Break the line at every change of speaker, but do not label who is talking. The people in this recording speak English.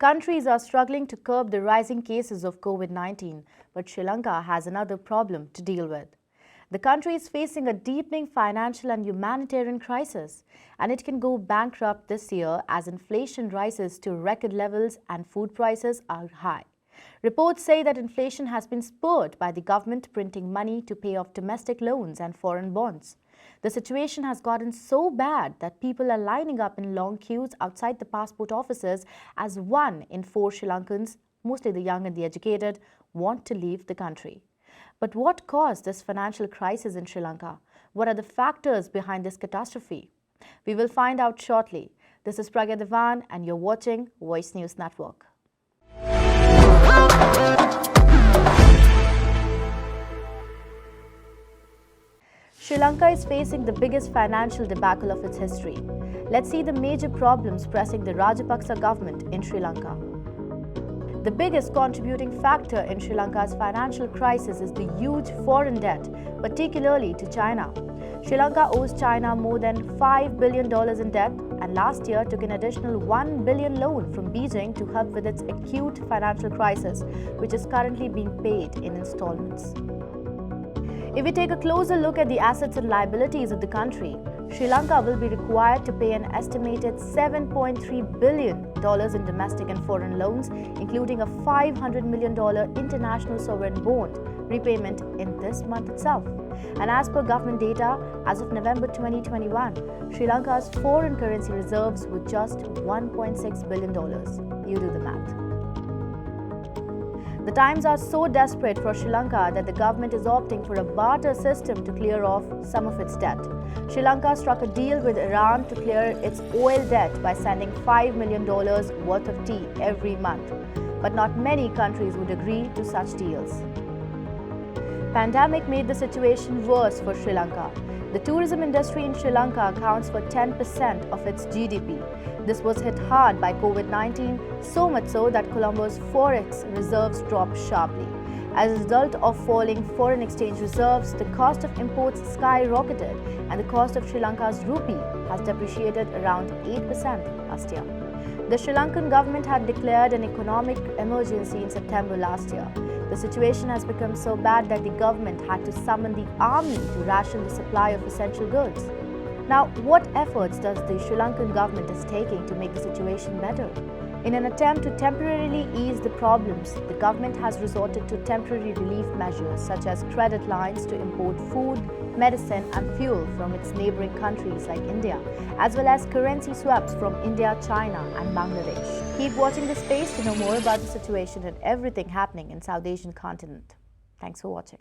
Countries are struggling to curb the rising cases of COVID-19, but Sri Lanka has another problem to deal with. The country is facing a deepening financial and humanitarian crisis, and it can go bankrupt this year as inflation rises to record levels and food prices are high. Reports say that inflation has been spurred by the government printing money to pay off domestic loans and foreign bonds. The situation has gotten so bad that people are lining up in long queues outside the passport offices as 1 in 4 Sri Lankans, mostly the young and the educated, want to leave the country. But what caused this financial crisis in Sri Lanka? What are the factors behind this catastrophe? We will find out shortly. This is Pragya Devan and you're watching Voice News Network. Sri Lanka is facing the biggest financial debacle of its history. Let's see the major problems pressing the Rajapaksa government in Sri Lanka. The biggest contributing factor in Sri Lanka's financial crisis is the huge foreign debt, particularly to China. Sri Lanka owes China more than $5 billion in debt and last year took an additional $1 billion loan from Beijing to help with its acute financial crisis, which is currently being paid in installments. If we take a closer look at the assets and liabilities of the country, Sri Lanka will be required to pay an estimated $7.3 billion in domestic and foreign loans, including a $500 million international sovereign bond repayment in this month itself. And as per government data, as of November 2021, Sri Lanka's foreign currency reserves were just $1.6 billion. You do the math. The times are so desperate for Sri Lanka that the government is opting for a barter system to clear off some of its debt. Sri Lanka struck a deal with Iran to clear its oil debt by sending $5 million worth of tea every month. But not many countries would agree to such deals. Pandemic made the situation worse for Sri Lanka. The tourism industry in Sri Lanka accounts for 10% of its GDP. This was hit hard by COVID-19, so much so that Colombo's forex reserves dropped sharply. As a result of falling foreign exchange reserves, the cost of imports skyrocketed and the cost of Sri Lanka's rupee has depreciated around 8% last year. The Sri Lankan government had declared an economic emergency in September last year. The situation has become so bad that the government had to summon the army to ration the supply of essential goods. Now, what efforts does the Sri Lankan government is taking to make the situation better? In an attempt to temporarily ease the problems, the government has resorted to temporary relief measures such as credit lines to import food, medicine and fuel from its neighboring countries like India, as well as currency swaps from India, China and Bangladesh. Keep watching this space to know more about the situation and everything happening in South Asian continent. Thanks for watching.